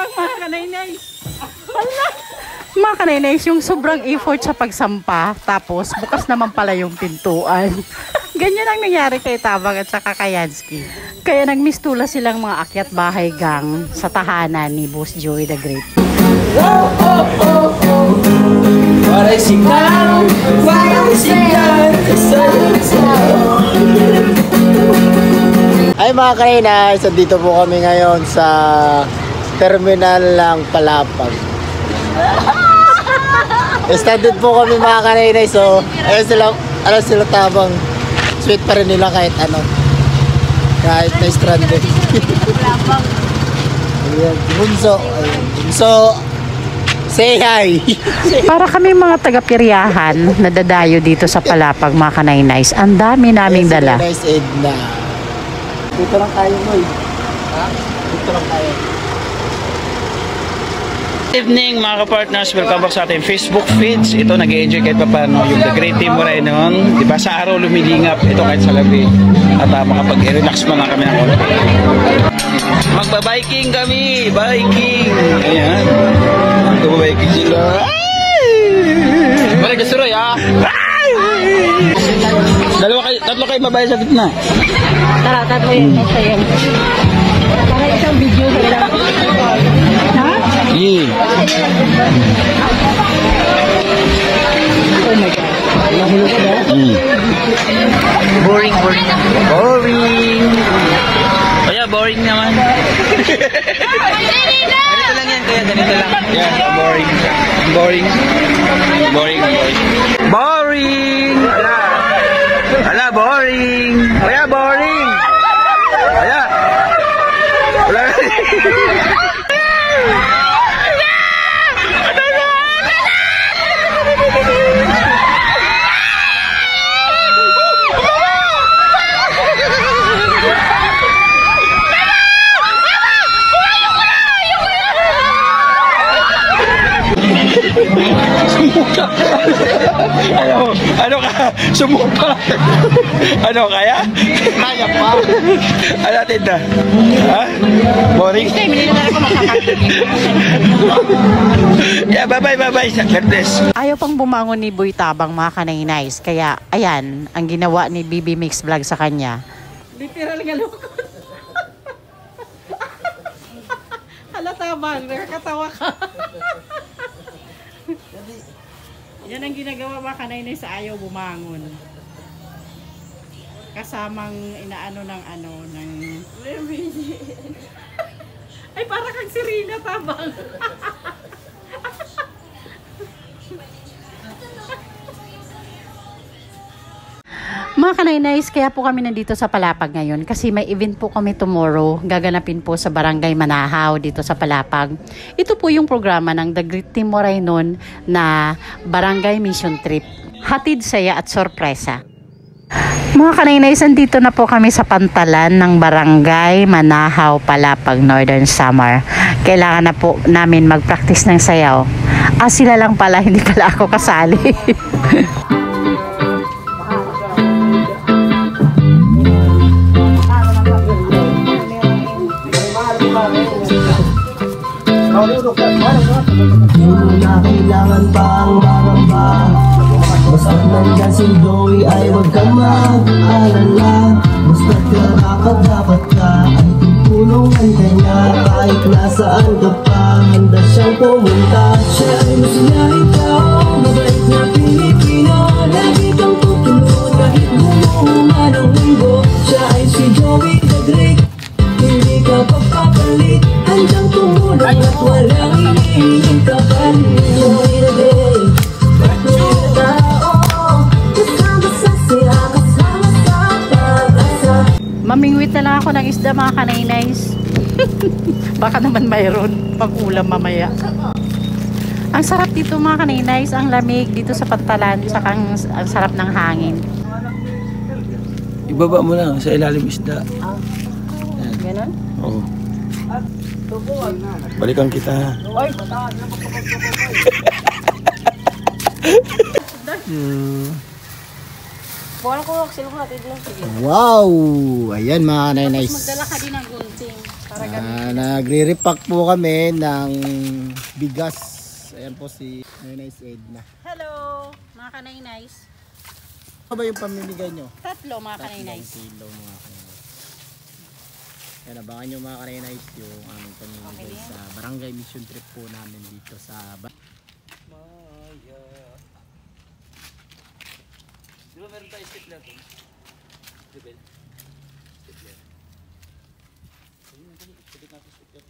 tabang mga kanaynays. Mga kanaynays, yung sobrang effort sa pagsampa, tapos bukas naman pala yung pintuan. Ganyan ang nangyari kay Tabang at saka kay Yansky. Kaya nagmistula silang mga akyat bahay gang sa tahanan ni Boss Joey the Great. Oh, oh, oh, oh. What I see now, why I see Ay mga kanaynays, dito po kami ngayon sa terminal ng Palapag. Standard po kami mga kanaynays, so ayun sila Tabang. Sweet pa rin nila kahit ano. Kahit na stranded. Ayan, Bunso. Bunso, say hi! Para kami mga taga-piryahan na dadayo dito sa Palapag mga kanaynays, ang dami naming dala. Nice Edna. Dito lang tayo mo eh. Ha? Dito lang tayo. Good evening mga kapartners, welcome back sa ating Facebook feeds. Ito nag-enjoy kahit pa paano yung The Great Team Moraynon. Diba sa araw lumilingap, ito kahit sa labi. At makapag-relax man lang kami ng konti. Magba-biking kami, biking. Ayan. Magba-biking sila. Balik ka suroy ha. Tatlo kayo babae sa gitna. Tara, tatlo yun. Para isang video sa ilang. Ha? Yeah. Oh my God. Nahulog ka ba? Boring. Kaya boring naman. Ganito lang yan, kaya ganito lang. Yeah, boring. Ala, boring. Kaya boring. Kaya. Wala. Ano ka? Sumuka. Ano kaya? Kaya pa. Ano natin na? Ha? Boring? Yeah, bye-bye. Verdes. Ayaw pang bumangon ni Boy Tabang mga kanaynays. Kaya ayan, ang ginawa ni BB Mix Vlog sa kanya. Literal nga lukot. Hala Tabang, nakakatawa ka. Yan ang ginagawa mga kanaynays sa ayaw bumangon. Kasamang inaano ng ay para kang Serena Tabang. Mga kanaynays, kaya po kami nandito sa Palapag ngayon kasi may event po kami tomorrow. Gaganapin po sa Barangay Manahaw dito sa Palapag. Ito po yung programa ng The Great Team Moraynon na Barangay Mission Trip. Hatid, saya at sorpresa. Mga kanaynays, andito na po kami sa pantalan ng Barangay Manahaw, Palapag, Northern Samar. Kailangan na po namin mag-practice ng sayaw. Sila lang pala, hindi pala ako kasali. Kailangan pa ang maramba. Basta't nandyan si Joey ay huwag kang mag-alala. Basta't karapat dapat ka ay tutulong ang kanya. Kahit nasaan ka pa, handa siyang pumunta. Siya ay masiyahin tao, mabait na Pilipino. Lagi kang tutulog kahit bumuha ng mundo. Siya ay si Joey the Great, hindi ka papapalit. Handang tumulong at walang hinihiling kapalit. Joey the Great, patuloy na tao, kasama sa siya, kasama sa pag-asa. Mamingwit na lang ako ng isda mga kanaynays. Baka naman mayroon pang ulam mamaya. Ang sarap dito mga kanaynays, ang lamig dito sa pantalan, tsaka ang sarap ng hangin. Ibaba mo lang sa ilalim isda. Ganon? Oo. Balikan kita. Buwan ko, sila ko hatid lang. Sige. Wow! Ayan mga kanay-nice. Magdala ka din ng gunting para Nagre-repack po kami ng bigas. Ayan po si Nice Edna. Hello, mga kanay-nice. Ano ba yung pamimigay nyo? Tatlo, mga kanay-nice. 3 kilo mga kanay-nice. Ayan, abangan nyo mga kanay-nice yung aming pamimigay sa barangay mission trip po namin dito sa Di ba meron tayo stapler doon? Stapler? Stapler. Ayun, stapler natin stapler.